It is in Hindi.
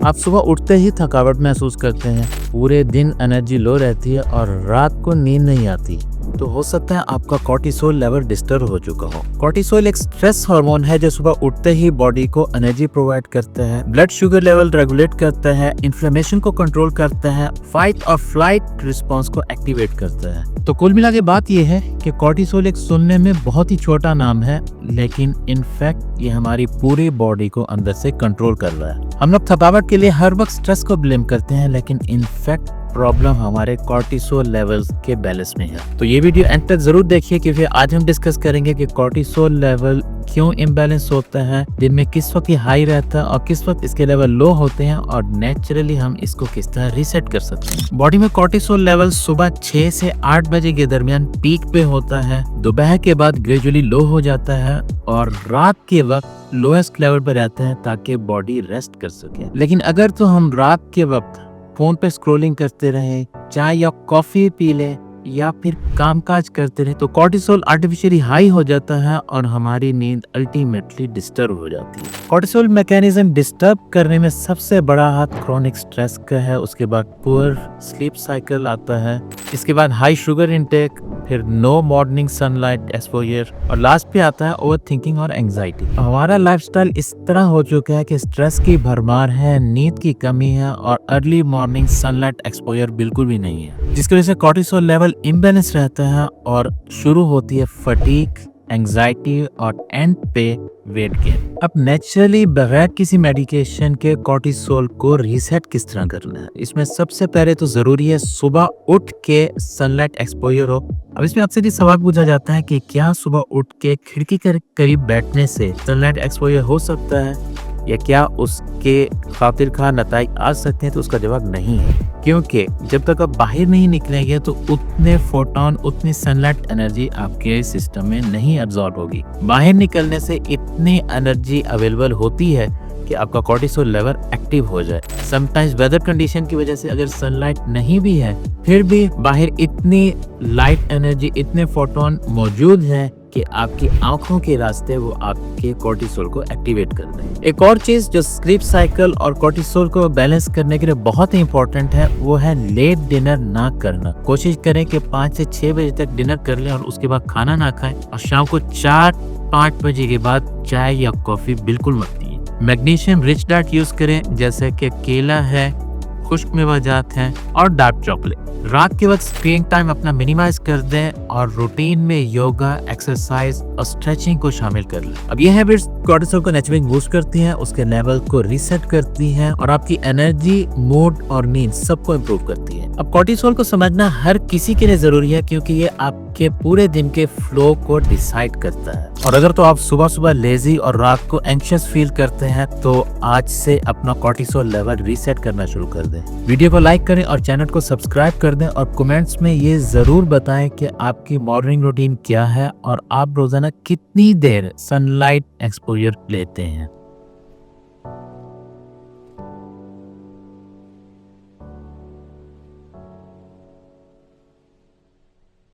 आप सुबह उठते ही थकावट महसूस करते हैं, पूरे दिन एनर्जी लो रहती है और रात को नींद नहीं आती। तो हो सकता है आपका कॉर्टिसोल लेवल डिस्टर्ब हो चुका हो। कॉर्टिसोल एक स्ट्रेस हार्मोन है जो सुबह उठते ही बॉडी को एनर्जी प्रोवाइड करता है, ब्लड शुगर लेवल रेगुलेट करता है, इन्फ्लेमेशन को कंट्रोल करता है, फाइट और फ्लाइट रिस्पॉन्स को एक्टिवेट करता है। तो कुल मिला के बात यह है कि कॉर्टिसोल एक सुनने में बहुत ही छोटा नाम है, लेकिन इनफैक्ट ये हमारी पूरी बॉडी को अंदर से कंट्रोल कर रहा है। हम लोग थकावट के लिए हर वक्त स्ट्रेस को ब्लेम करते हैं, लेकिन इनफैक्ट प्रॉब्लम हमारे कॉर्टिसोल लेवल्स के बैलेंस में है। तो ये वीडियो एंड तक जरूर देखिए, क्योंकि आज हम डिस्कस करेंगे कि कॉर्टिसोल लेवल क्यों इम्बैलेंस होता है, दिन में किस वक्त ये हाई रहता है और किस वक्त इसके लेवल लो होते हैं, और नेचुरली हम इसको किस तरह रीसेट कर सकते हैं। बॉडी में कॉर्टिसोल लेवल सुबह 6 से 8 बजे के दरमियान पीक पे होता है, दोपहर के बाद ग्रेजुअली लो हो जाता है और रात के वक्त लोएस्ट लेवल पर रहता है ताकि बॉडी रेस्ट कर सके। लेकिन अगर तो हम रात के वक्त फोन पे स्क्रॉलिंग करते रहे, चाय या कॉफी पी ले या फिर कामकाज करते रहे, तो कॉर्टिसोल आर्टिफिशियली हाई हो जाता है और हमारी नींद अल्टीमेटली डिस्टर्ब हो जाती है। कॉर्टिसोल मैकेनिज्म डिस्टर्ब करने में सबसे बड़ा हाथ क्रोनिक स्ट्रेस का है, उसके बाद पुअर स्लीप साइकिल आता है, इसके बाद हाई शुगर इनटेक, फिर नो मॉर्निंग सनलाइट एक्सपोजर, और लास्ट पे आता है ओवर थिंकिंग और एंजाइटी। हमारा लाइफस्टाइल इस तरह हो चुका है कि स्ट्रेस की भरमार है, नींद की कमी है और अर्ली मॉर्निंग सनलाइट एक्सपोजर बिल्कुल भी नहीं है, जिसकी वजह से कॉर्टिसोल लेवल इम्बैलेंस रहता है और शुरू होती है फटीग, एंजाइटी और एंड पे वेट गेन। अब नेचुरली बगैर किसी मेडिकेशन के कॉर्टिसोल को रीसेट किस तरह करना है, इसमें सबसे पहले तो जरूरी है सुबह उठ के सनलाइट एक्सपोजर हो। अब इसमें आपसे भी सवाल पूछा जाता है कि क्या सुबह उठ के खिड़की के करीब बैठने से सनलाइट एक्सपोजर हो सकता है या क्या उसके खातिर खा नताइज आ सकते हैं, तो उसका जवाब नहीं है, क्योंकि जब तक आप बाहर नहीं निकलेंगे तो उतने फोटोन, उतनी सनलाइट एनर्जी आपके सिस्टम में नहीं एब्जॉर्ब होगी। बाहर निकलने से इतनी एनर्जी अवेलेबल होती है कि आपका कॉर्टिसोल लेवल एक्टिव हो जाए। समटाइम्स वेदर कंडीशन की वजह से अगर सनलाइट नहीं भी है, फिर भी बाहर इतनी लाइट एनर्जी, इतने फोटोन मौजूद हैं कि आपकी आंखों के रास्ते वो आपके कॉर्टिसोल को एक्टिवेट कर दें। एक और चीज जो स्लीप साइकिल और कॉर्टिसोल को बैलेंस करने के लिए बहुत ही इंपॉर्टेंट है, वो है लेट डिनर ना करना। कोशिश करें कि 5 से 6 बजे तक डिनर कर लें और उसके बाद खाना ना खाएं, और शाम को 4-5 बजे के बाद चाय या कॉफी बिल्कुल मत पिएं। मैग्नीशियम रिच डाइट यूज करें, जैसे कि केला है, खुश्क मेवाजात हैं और डार्क चॉकलेट। रात के वक्त स्क्रीन टाइम अपना मिनिमाइज कर दें और रूटीन में योगा, एक्सरसाइज और स्ट्रेचिंग को शामिल कर लें। अब ये हैबिट्स कॉर्टिसोल को नेचुरली बूस्ट करती हैं, उसके लेवल को रीसेट करती हैं और आपकी एनर्जी, मूड और नींद सबको इम्प्रूव करती है। अब कॉर्टिसोल को समझना हर किसी के लिए जरूरी है, क्योंकि ये आपके पूरे दिन के फ्लो को डिसाइड करता है। और अगर तो आप सुबह सुबह लेजी और रात को एंशियस फील करते हैं, तो आज से अपना कॉर्टिसोल लेवल रीसेट करना शुरू कर दें। वीडियो को लाइक करें और चैनल को सब्सक्राइब कर दें, और कमेंट्स में ये जरूर बताएं कि आपकी मॉर्निंग रूटीन क्या है और आप रोजाना कितनी देर सनलाइट एक्सपोजर लेते हैं।